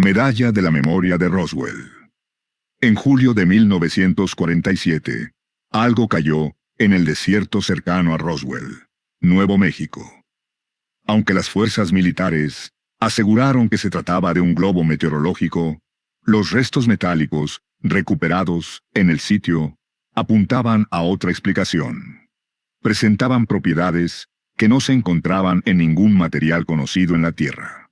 Medalla de la Memoria de Roswell. En julio de 1947, algo cayó en el desierto cercano a Roswell, Nuevo México. Aunque las fuerzas militares aseguraron que se trataba de un globo meteorológico, los restos metálicos recuperados en el sitio apuntaban a otra explicación. Presentaban propiedades que no se encontraban en ningún material conocido en la Tierra.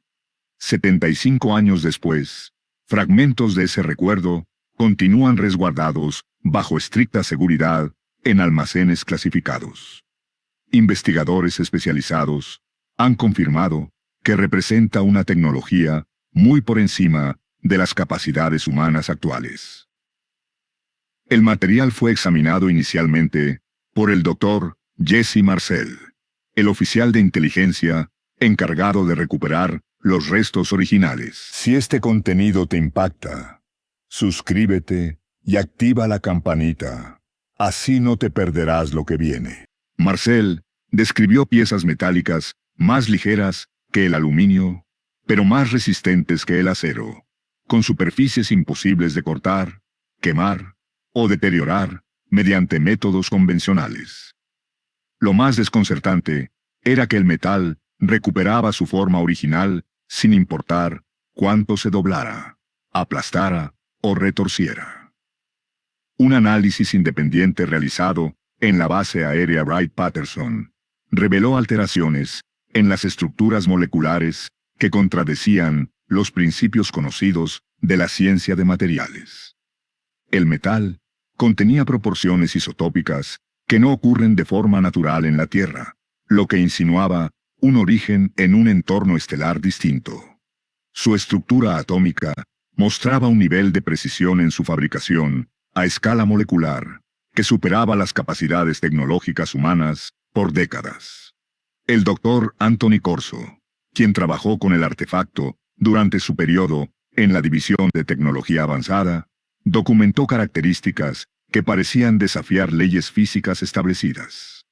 75 años después, fragmentos de ese recuerdo continúan resguardados bajo estricta seguridad en almacenes clasificados. Investigadores especializados han confirmado que representa una tecnología muy por encima de las capacidades humanas actuales. El material fue examinado inicialmente por el Dr. Jesse Marcel, el oficial de inteligencia encargado de recuperar los restos originales. Si este contenido te impacta, suscríbete y activa la campanita. Así no te perderás lo que viene. Marcel describió piezas metálicas más ligeras que el aluminio, pero más resistentes que el acero, con superficies imposibles de cortar, quemar o deteriorar mediante métodos convencionales. Lo más desconcertante era que el metal recuperaba su forma original sin importar cuánto se doblara, aplastara o retorciera. Un análisis independiente realizado en la base aérea Wright-Patterson reveló alteraciones en las estructuras moleculares que contradecían los principios conocidos de la ciencia de materiales. El metal contenía proporciones isotópicas que no ocurren de forma natural en la Tierra, lo que insinuaba un origen en un entorno estelar distinto. Su estructura atómica mostraba un nivel de precisión en su fabricación a escala molecular que superaba las capacidades tecnológicas humanas por décadas. El Dr. Anthony Corso, quien trabajó con el artefacto durante su periodo en la División de Tecnología Avanzada, documentó características que parecían desafiar leyes físicas establecidas.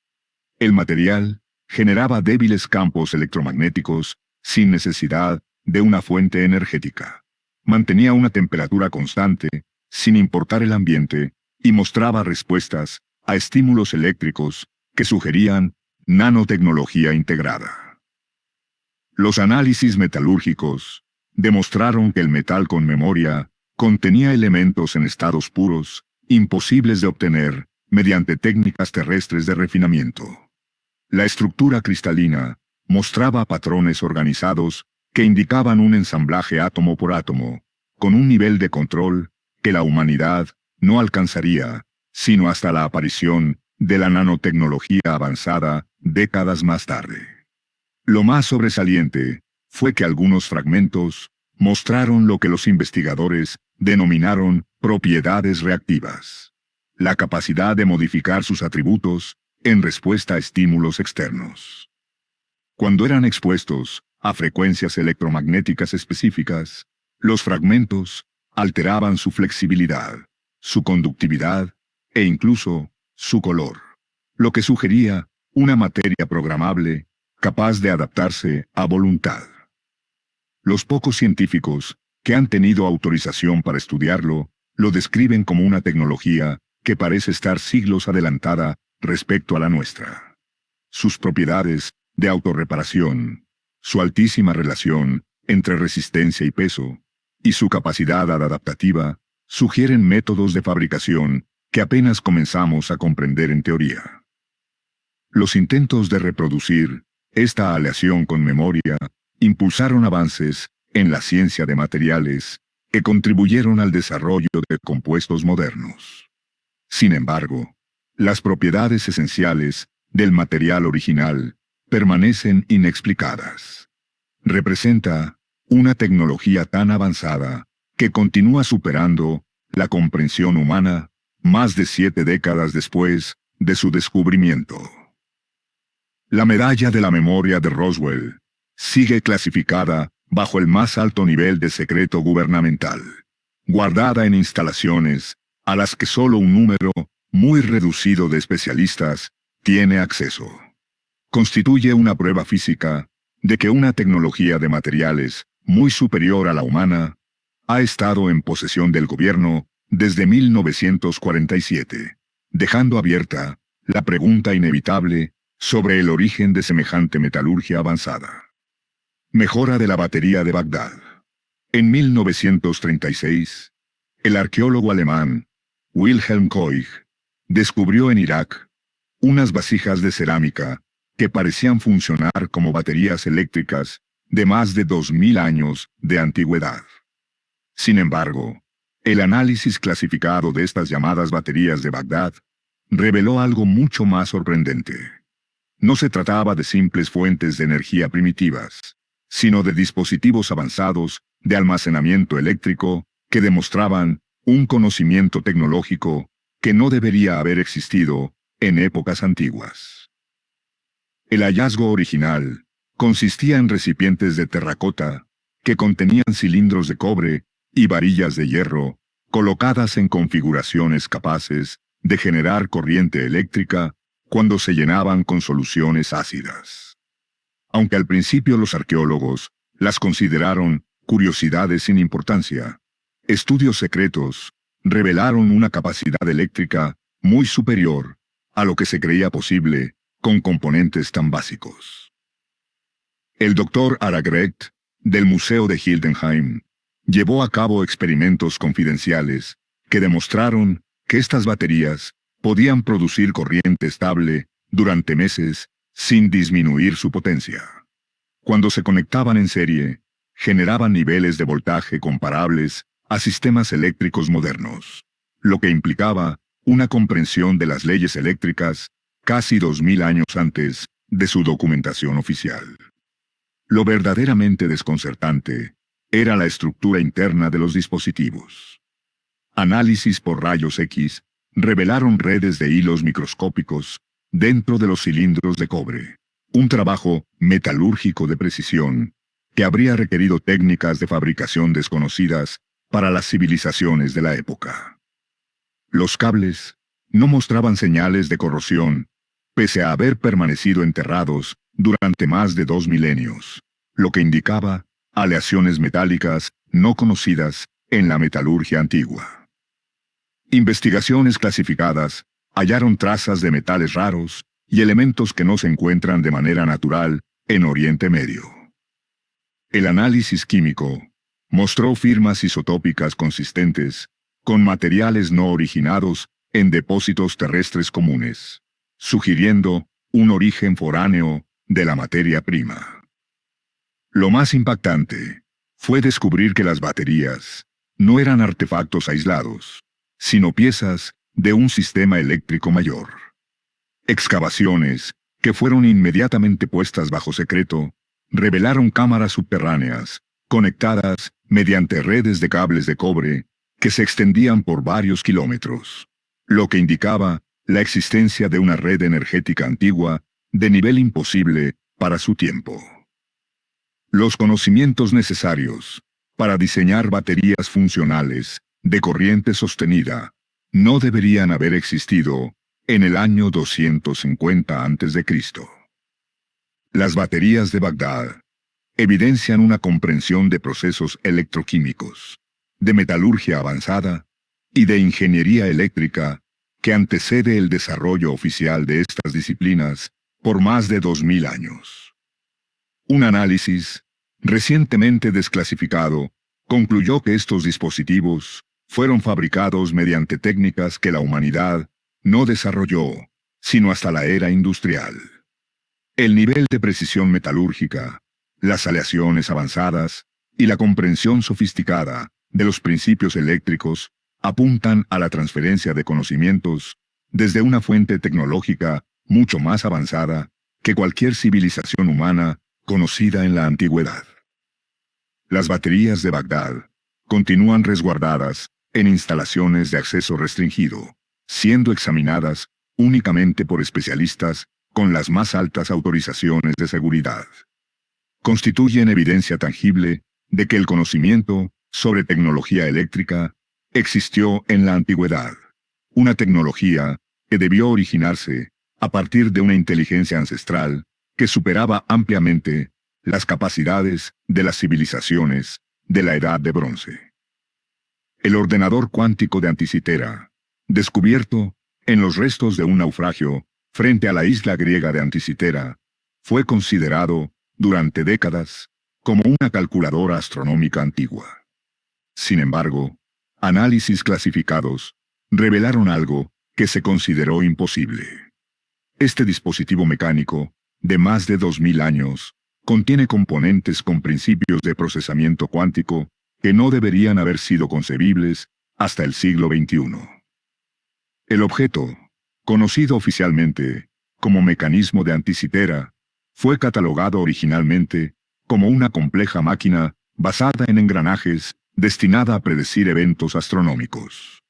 El material generaba débiles campos electromagnéticos sin necesidad de una fuente energética. Mantenía una temperatura constante, sin importar el ambiente, y mostraba respuestas a estímulos eléctricos que sugerían nanotecnología integrada. Los análisis metalúrgicos demostraron que el metal con memoria contenía elementos en estados puros, imposibles de obtener mediante técnicas terrestres de refinamiento. La estructura cristalina mostraba patrones organizados que indicaban un ensamblaje átomo por átomo, con un nivel de control que la humanidad no alcanzaría, sino hasta la aparición de la nanotecnología avanzada décadas más tarde. Lo más sobresaliente fue que algunos fragmentos mostraron lo que los investigadores denominaron propiedades reactivas, la capacidad de modificar sus atributos en respuesta a estímulos externos. Cuando eran expuestos a frecuencias electromagnéticas específicas, los fragmentos alteraban su flexibilidad, su conductividad e incluso su color, lo que sugería una materia programable capaz de adaptarse a voluntad. Los pocos científicos que han tenido autorización para estudiarlo lo describen como una tecnología que parece estar siglos adelantada respecto a la nuestra. Sus propiedades de autorreparación, su altísima relación entre resistencia y peso, y su capacidad adaptativa, sugieren métodos de fabricación que apenas comenzamos a comprender en teoría. Los intentos de reproducir esta aleación con memoria impulsaron avances en la ciencia de materiales que contribuyeron al desarrollo de compuestos modernos. Sin embargo, las propiedades esenciales del material original permanecen inexplicadas. Representa una tecnología tan avanzada que continúa superando la comprensión humana más de 7 décadas después de su descubrimiento. La Medalla de la Memoria de Roswell sigue clasificada bajo el más alto nivel de secreto gubernamental, guardada en instalaciones a las que solo un número muy reducido de especialistas tiene acceso. Constituye una prueba física de que una tecnología de materiales muy superior a la humana ha estado en posesión del gobierno desde 1947, dejando abierta la pregunta inevitable sobre el origen de semejante metalurgia avanzada. Mejora de la batería de Bagdad. En 1936, el arqueólogo alemán Wilhelm Koig descubrió en Irak unas vasijas de cerámica que parecían funcionar como baterías eléctricas de más de 2000 años de antigüedad. Sin embargo, el análisis clasificado de estas llamadas baterías de Bagdad reveló algo mucho más sorprendente. No se trataba de simples fuentes de energía primitivas, sino de dispositivos avanzados de almacenamiento eléctrico que demostraban un conocimiento tecnológico que no debería haber existido en épocas antiguas. El hallazgo original consistía en recipientes de terracota que contenían cilindros de cobre y varillas de hierro colocadas en configuraciones capaces de generar corriente eléctrica cuando se llenaban con soluciones ácidas. Aunque al principio los arqueólogos las consideraron curiosidades sin importancia, estudios secretos revelaron una capacidad eléctrica muy superior a lo que se creía posible con componentes tan básicos. El Dr. Aragrecht, del Museo de Hildesheim, llevó a cabo experimentos confidenciales que demostraron que estas baterías podían producir corriente estable durante meses sin disminuir su potencia. Cuando se conectaban en serie, generaban niveles de voltaje comparables a sistemas eléctricos modernos, lo que implicaba una comprensión de las leyes eléctricas casi 2000 años antes de su documentación oficial. Lo verdaderamente desconcertante era la estructura interna de los dispositivos. Análisis por rayos X revelaron redes de hilos microscópicos dentro de los cilindros de cobre, un trabajo metalúrgico de precisión que habría requerido técnicas de fabricación desconocidas para las civilizaciones de la época. Los cables no mostraban señales de corrosión, pese a haber permanecido enterrados durante más de 2 milenios, lo que indicaba aleaciones metálicas no conocidas en la metalurgia antigua. Investigaciones clasificadas hallaron trazas de metales raros y elementos que no se encuentran de manera natural en Oriente Medio. El análisis químico mostró firmas isotópicas consistentes con materiales no originados en depósitos terrestres comunes, sugiriendo un origen foráneo de la materia prima. Lo más impactante fue descubrir que las baterías no eran artefactos aislados, sino piezas de un sistema eléctrico mayor. Excavaciones, que fueron inmediatamente puestas bajo secreto, revelaron cámaras subterráneas, conectadas mediante redes de cables de cobre que se extendían por varios kilómetros, lo que indicaba la existencia de una red energética antigua de nivel imposible para su tiempo. Los conocimientos necesarios para diseñar baterías funcionales de corriente sostenida no deberían haber existido en el año 250 a.C. Las baterías de Bagdad evidencian una comprensión de procesos electroquímicos, de metalurgia avanzada y de ingeniería eléctrica que antecede el desarrollo oficial de estas disciplinas por más de 2000 años. Un análisis recientemente desclasificado concluyó que estos dispositivos fueron fabricados mediante técnicas que la humanidad no desarrolló, sino hasta la era industrial. El nivel de precisión metalúrgica, las aleaciones avanzadas y la comprensión sofisticada de los principios eléctricos apuntan a la transferencia de conocimientos desde una fuente tecnológica mucho más avanzada que cualquier civilización humana conocida en la antigüedad. Las baterías de Bagdad continúan resguardadas en instalaciones de acceso restringido, siendo examinadas únicamente por especialistas con las más altas autorizaciones de seguridad. Constituyen evidencia tangible de que el conocimiento sobre tecnología eléctrica existió en la antigüedad, una tecnología que debió originarse a partir de una inteligencia ancestral que superaba ampliamente las capacidades de las civilizaciones de la Edad de Bronce. El ordenador cuántico de Anticitera, descubierto en los restos de un naufragio frente a la isla griega de Anticitera, fue considerado, durante décadas, como una calculadora astronómica antigua. Sin embargo, análisis clasificados revelaron algo que se consideró imposible. Este dispositivo mecánico, de más de 2000 años, contiene componentes con principios de procesamiento cuántico que no deberían haber sido concebibles hasta el siglo XXI. El objeto, conocido oficialmente como mecanismo de Anticitera, fue catalogado originalmente como una compleja máquina basada en engranajes destinada a predecir eventos astronómicos.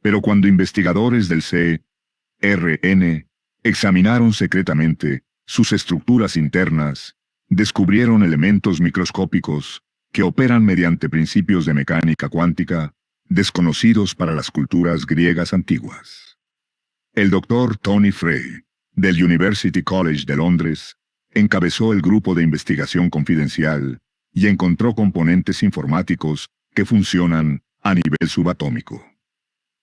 Pero cuando investigadores del CERN examinaron secretamente sus estructuras internas, descubrieron elementos microscópicos que operan mediante principios de mecánica cuántica desconocidos para las culturas griegas antiguas. El doctor Tony Frey, del University College de Londres, encabezó el grupo de investigación confidencial y encontró componentes informáticos que funcionan a nivel subatómico.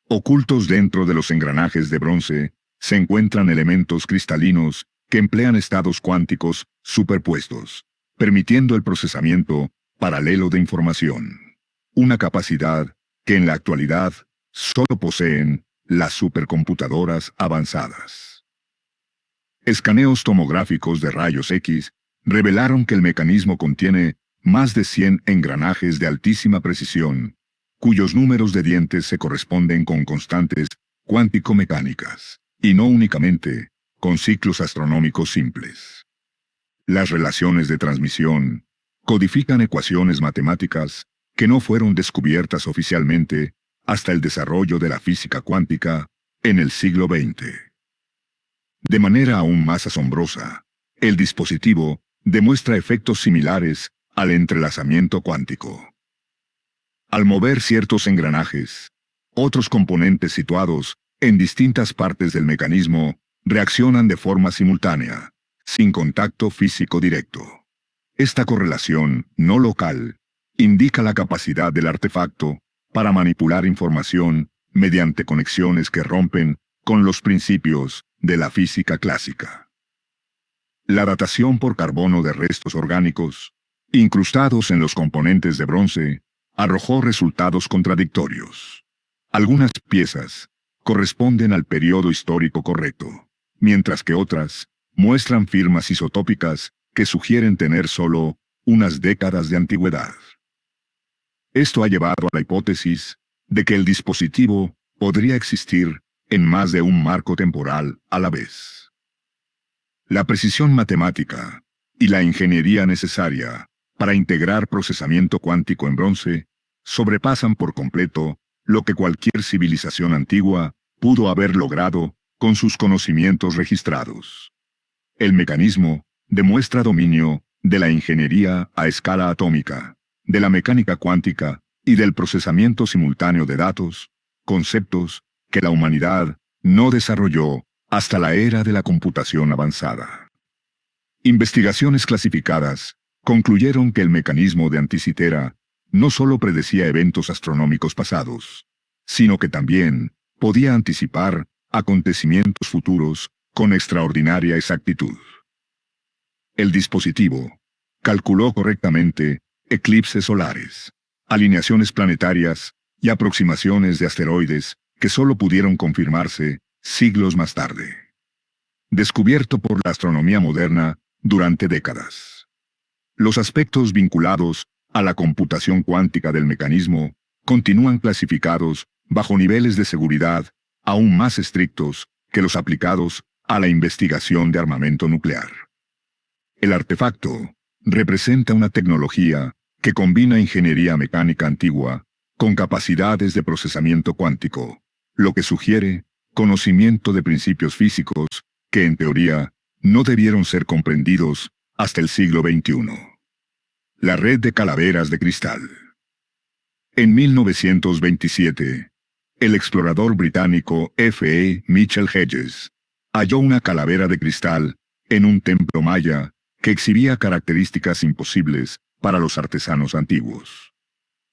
Ocultos dentro de los engranajes de bronce, se encuentran elementos cristalinos que emplean estados cuánticos superpuestos, permitiendo el procesamiento paralelo de información. Una capacidad que en la actualidad solo poseen las supercomputadoras avanzadas. Escaneos tomográficos de rayos X revelaron que el mecanismo contiene más de 100 engranajes de altísima precisión, cuyos números de dientes se corresponden con constantes cuántico-mecánicas, y no únicamente con ciclos astronómicos simples. Las relaciones de transmisión codifican ecuaciones matemáticas que no fueron descubiertas oficialmente hasta el desarrollo de la física cuántica en el siglo XX. De manera aún más asombrosa, el dispositivo demuestra efectos similares al entrelazamiento cuántico. Al mover ciertos engranajes, otros componentes situados en distintas partes del mecanismo reaccionan de forma simultánea, sin contacto físico directo. Esta correlación no local indica la capacidad del artefacto para manipular información mediante conexiones que rompen con los principios de la física clásica. La datación por carbono de restos orgánicos, incrustados en los componentes de bronce, arrojó resultados contradictorios. Algunas piezas corresponden al periodo histórico correcto, mientras que otras muestran firmas isotópicas que sugieren tener solo unas décadas de antigüedad. Esto ha llevado a la hipótesis de que el dispositivo podría existir en más de un marco temporal a la vez. La precisión matemática y la ingeniería necesaria para integrar procesamiento cuántico en bronce sobrepasan por completo lo que cualquier civilización antigua pudo haber logrado con sus conocimientos registrados. El mecanismo demuestra dominio de la ingeniería a escala atómica, de la mecánica cuántica y del procesamiento simultáneo de datos, conceptos que la humanidad no desarrolló hasta la era de la computación avanzada. Investigaciones clasificadas concluyeron que el mecanismo de Anticitera no solo predecía eventos astronómicos pasados, sino que también podía anticipar acontecimientos futuros con extraordinaria exactitud. El dispositivo calculó correctamente eclipses solares, alineaciones planetarias y aproximaciones de asteroides que solo pudieron confirmarse siglos más tarde. Descubierto por la astronomía moderna durante décadas. Los aspectos vinculados a la computación cuántica del mecanismo continúan clasificados bajo niveles de seguridad aún más estrictos que los aplicados a la investigación de armamento nuclear. El artefacto representa una tecnología que combina ingeniería mecánica antigua con capacidades de procesamiento cuántico, lo que sugiere conocimiento de principios físicos que en teoría no debieron ser comprendidos hasta el siglo XXI. La red de calaveras de cristal. En 1927, el explorador británico F. A. Mitchell Hedges halló una calavera de cristal en un templo maya que exhibía características imposibles para los artesanos antiguos.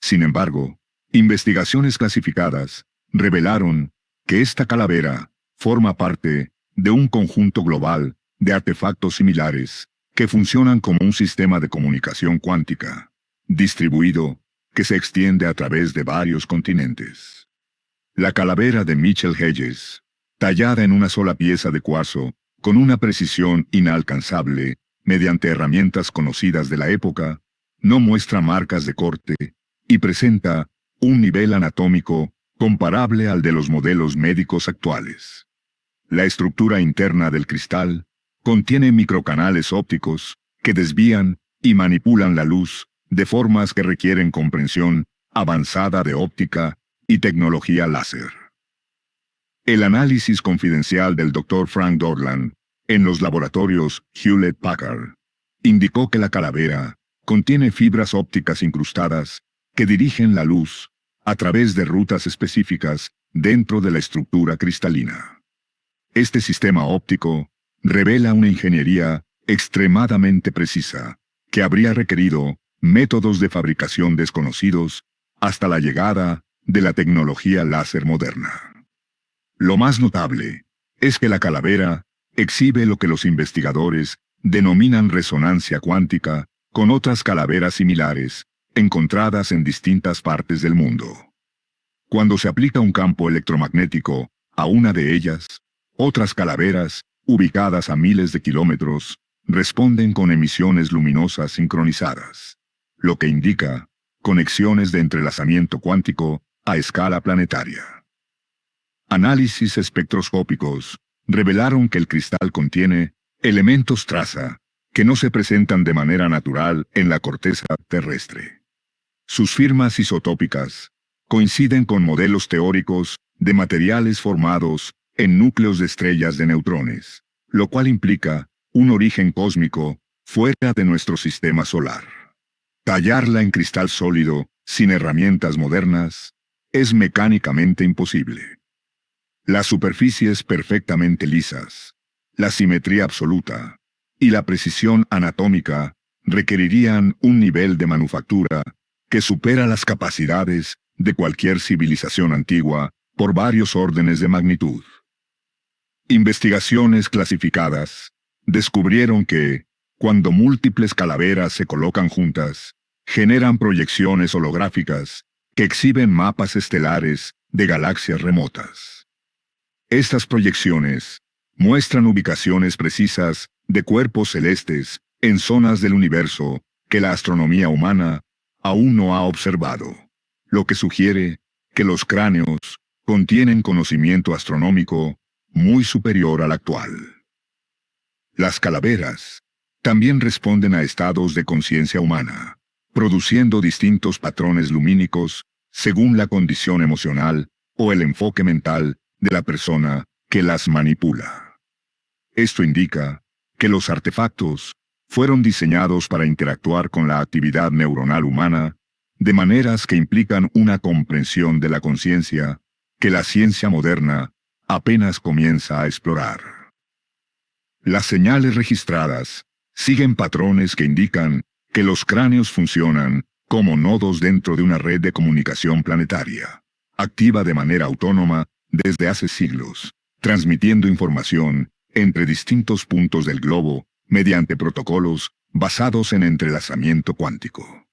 Sin embargo, Investigaciones clasificadas revelaron que esta calavera forma parte de un conjunto global de artefactos similares que funcionan como un sistema de comunicación cuántica, distribuido, que se extiende a través de varios continentes. La calavera de Mitchell Hedges, tallada en una sola pieza de cuarzo, con una precisión inalcanzable, mediante herramientas conocidas de la época, no muestra marcas de corte y presenta un nivel anatómico comparable al de los modelos médicos actuales. La estructura interna del cristal contiene microcanales ópticos que desvían y manipulan la luz de formas que requieren comprensión avanzada de óptica y tecnología láser. El análisis confidencial del Dr. Frank Dorland en los laboratorios Hewlett-Packard indicó que la calavera contiene fibras ópticas incrustadas que dirigen la luz a través de rutas específicas dentro de la estructura cristalina. Este sistema óptico revela una ingeniería extremadamente precisa que habría requerido métodos de fabricación desconocidos hasta la llegada de la tecnología láser moderna. Lo más notable es que la calavera exhibe lo que los investigadores denominan resonancia cuántica con otras calaveras similares encontradas en distintas partes del mundo. Cuando se aplica un campo electromagnético a una de ellas, otras calaveras, ubicadas a miles de kilómetros, responden con emisiones luminosas sincronizadas, lo que indica conexiones de entrelazamiento cuántico a escala planetaria. Análisis espectroscópicos revelaron que el cristal contiene elementos traza que no se presentan de manera natural en la corteza terrestre. Sus firmas isotópicas coinciden con modelos teóricos de materiales formados en núcleos de estrellas de neutrones, lo cual implica un origen cósmico fuera de nuestro sistema solar. Tallarla en cristal sólido, sin herramientas modernas, es mecánicamente imposible. Las superficies perfectamente lisas, la simetría absoluta y la precisión anatómica requerirían un nivel de manufactura que supera las capacidades de cualquier civilización antigua por varios órdenes de magnitud. Investigaciones clasificadas descubrieron que, cuando múltiples calaveras se colocan juntas, generan proyecciones holográficas que exhiben mapas estelares de galaxias remotas. Estas proyecciones muestran ubicaciones precisas de cuerpos celestes en zonas del universo que la astronomía humana aún no ha observado, lo que sugiere que los cráneos contienen conocimiento astronómico muy superior al actual. Las calaveras también responden a estados de conciencia humana, produciendo distintos patrones lumínicos según la condición emocional o el enfoque mental de la persona que las manipula. Esto indica que los artefactos fueron diseñados para interactuar con la actividad neuronal humana de maneras que implican una comprensión de la conciencia que la ciencia moderna apenas comienza a explorar. Las señales registradas siguen patrones que indican que los cráneos funcionan como nodos dentro de una red de comunicación planetaria, activa de manera autónoma desde hace siglos, transmitiendo información entre distintos puntos del globo mediante protocolos basados en entrelazamiento cuántico.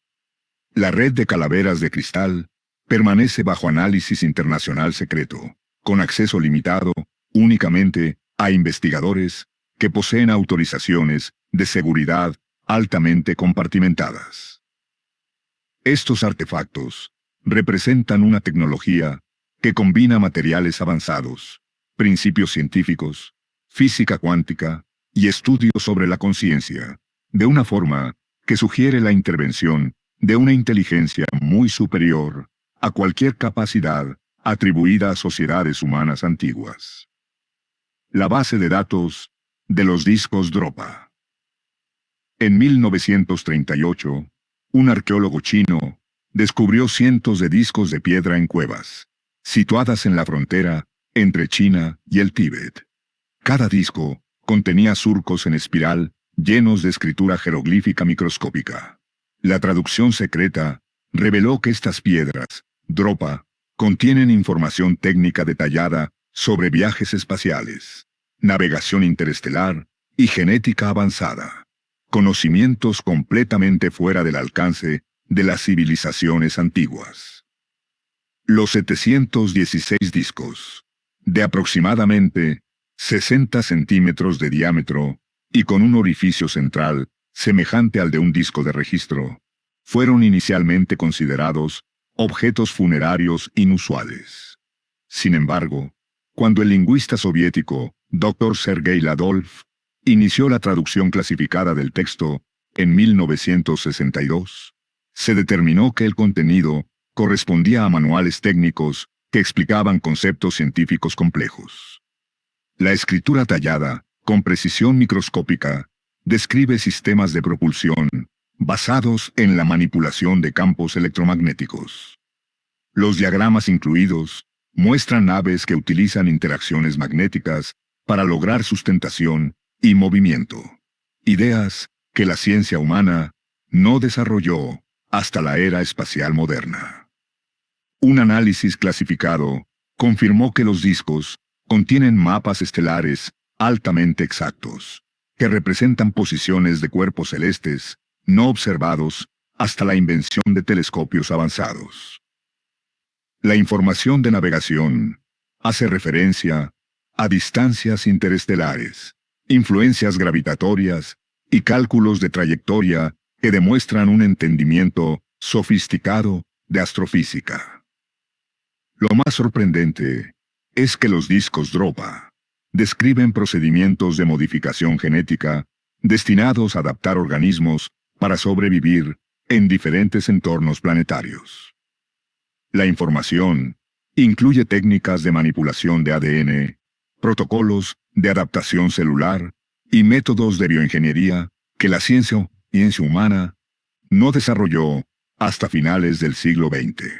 La red de calaveras de cristal permanece bajo análisis internacional secreto, con acceso limitado únicamente a investigadores que poseen autorizaciones de seguridad altamente compartimentadas. Estos artefactos representan una tecnología que combina materiales avanzados, principios científicos, física cuántica y estudios sobre la conciencia, de una forma que sugiere la intervención de una inteligencia muy superior a cualquier capacidad atribuida a sociedades humanas antiguas. La base de datos de los discos Dropa. En 1938, un arqueólogo chino descubrió cientos de discos de piedra en cuevas, situadas en la frontera entre China y el Tíbet. Cada disco contenía surcos en espiral llenos de escritura jeroglífica microscópica. La traducción secreta reveló que estas piedras DROPA, contienen información técnica detallada sobre viajes espaciales, navegación interestelar y genética avanzada. Conocimientos completamente fuera del alcance de las civilizaciones antiguas. Los 716 discos, de aproximadamente 60 centímetros de diámetro y con un orificio central semejante al de un disco de registro, fueron inicialmente considerados objetos funerarios inusuales. Sin embargo, cuando el lingüista soviético Dr. Sergei Ladolf inició la traducción clasificada del texto en 1962, se determinó que el contenido correspondía a manuales técnicos que explicaban conceptos científicos complejos. La escritura tallada, con precisión microscópica, describe sistemas de propulsión basados en la manipulación de campos electromagnéticos. Los diagramas incluidos muestran naves que utilizan interacciones magnéticas para lograr sustentación y movimiento. Ideas que la ciencia humana no desarrolló hasta la era espacial moderna. Un análisis clasificado confirmó que los discos contienen mapas estelares altamente exactos, que representan posiciones de cuerpos celestes no observados hasta la invención de telescopios avanzados. La información de navegación hace referencia a distancias interestelares, influencias gravitatorias y cálculos de trayectoria que demuestran un entendimiento sofisticado de astrofísica. Lo más sorprendente es que los discos DROPA describen procedimientos de modificación genética destinados a adaptar organismos para sobrevivir en diferentes entornos planetarios. La información incluye técnicas de manipulación de ADN, protocolos de adaptación celular y métodos de bioingeniería que la ciencia humana no desarrolló hasta finales del siglo XX.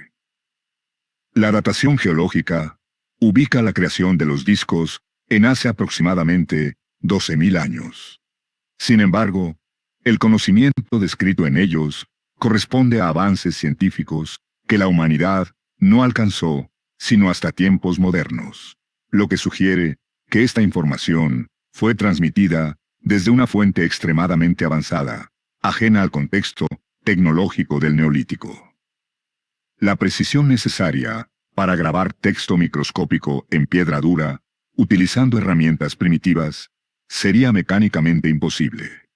La datación geológica ubica la creación de los discos en hace aproximadamente 12.000 años. Sin embargo, el conocimiento descrito en ellos corresponde a avances científicos que la humanidad no alcanzó sino hasta tiempos modernos, lo que sugiere que esta información fue transmitida desde una fuente extremadamente avanzada, ajena al contexto tecnológico del Neolítico. La precisión necesaria para grabar texto microscópico en piedra dura, utilizando herramientas primitivas, sería mecánicamente imposible.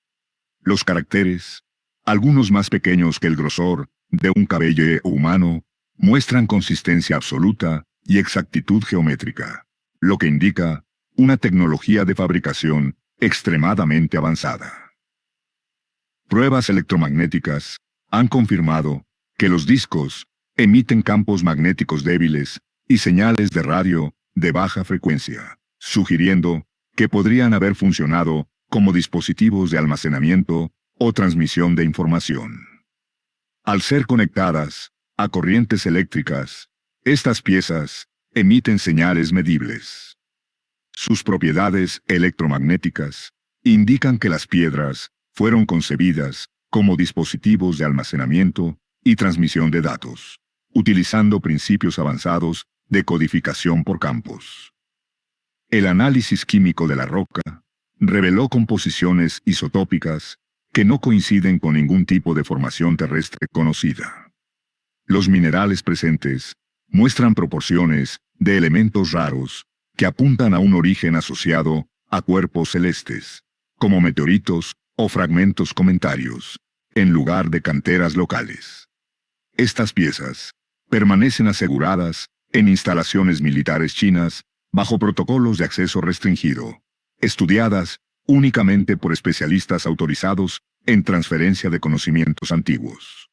Los caracteres, algunos más pequeños que el grosor de un cabello humano, muestran consistencia absoluta y exactitud geométrica, lo que indica una tecnología de fabricación extremadamente avanzada. Pruebas electromagnéticas han confirmado que los discos emiten campos magnéticos débiles y señales de radio de baja frecuencia, sugiriendo que podrían haber funcionado como dispositivos de almacenamiento o transmisión de información. Al ser conectadas a corrientes eléctricas, estas piezas emiten señales medibles. Sus propiedades electromagnéticas indican que las piedras fueron concebidas como dispositivos de almacenamiento y transmisión de datos, utilizando principios avanzados de codificación por campos. El análisis químico de la roca reveló composiciones isotópicas que no coinciden con ningún tipo de formación terrestre conocida. Los minerales presentes muestran proporciones de elementos raros que apuntan a un origen asociado a cuerpos celestes, como meteoritos o fragmentos cometarios, en lugar de canteras locales. Estas piezas permanecen aseguradas en instalaciones militares chinas bajo protocolos de acceso restringido, estudiadas únicamente por especialistas autorizados en transferencia de conocimientos antiguos.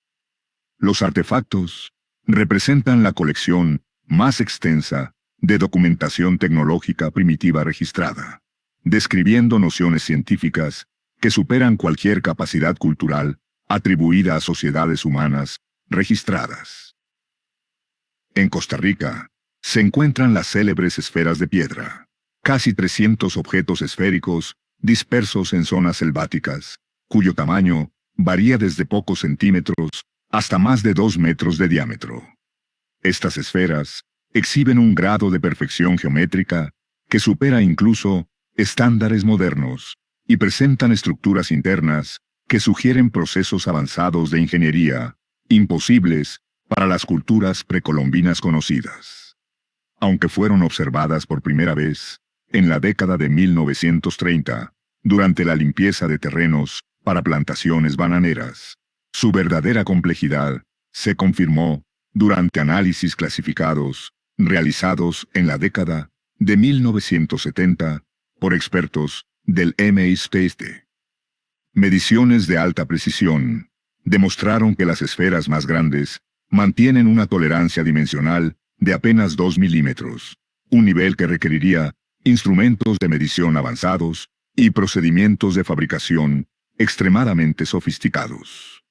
Los artefactos representan la colección más extensa de documentación tecnológica primitiva registrada, describiendo nociones científicas que superan cualquier capacidad cultural atribuida a sociedades humanas registradas. En Costa Rica se encuentran las célebres esferas de piedra, casi 300 objetos esféricos dispersos en zonas selváticas, cuyo tamaño varía desde pocos centímetros hasta más de 2 metros de diámetro. Estas esferas exhiben un grado de perfección geométrica que supera incluso estándares modernos y presentan estructuras internas que sugieren procesos avanzados de ingeniería, imposibles para las culturas precolombinas conocidas. Aunque fueron observadas por primera vez en la década de 1930, durante la limpieza de terrenos para plantaciones bananeras, su verdadera complejidad se confirmó durante análisis clasificados realizados en la década de 1970 por expertos del MIT. Mediciones de alta precisión demostraron que las esferas más grandes mantienen una tolerancia dimensional de apenas 2 milímetros, un nivel que requeriría instrumentos de medición avanzados y procedimientos de fabricación extremadamente sofisticados.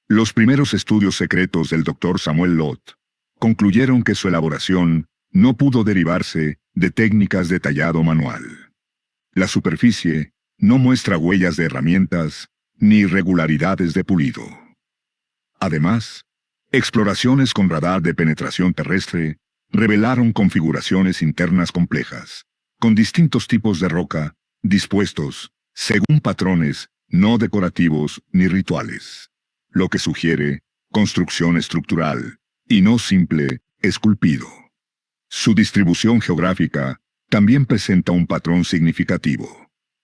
Los primeros estudios secretos del Dr. Samuel Lott concluyeron que su elaboración no pudo derivarse de técnicas de tallado manual. La superficie no muestra huellas de herramientas ni irregularidades de pulido. Además, exploraciones con radar de penetración terrestre revelaron configuraciones internas complejas, con distintos tipos de roca, dispuestos según patrones no decorativos ni rituales, lo que sugiere construcción estructural y no simple esculpido. Su distribución geográfica también presenta un patrón significativo.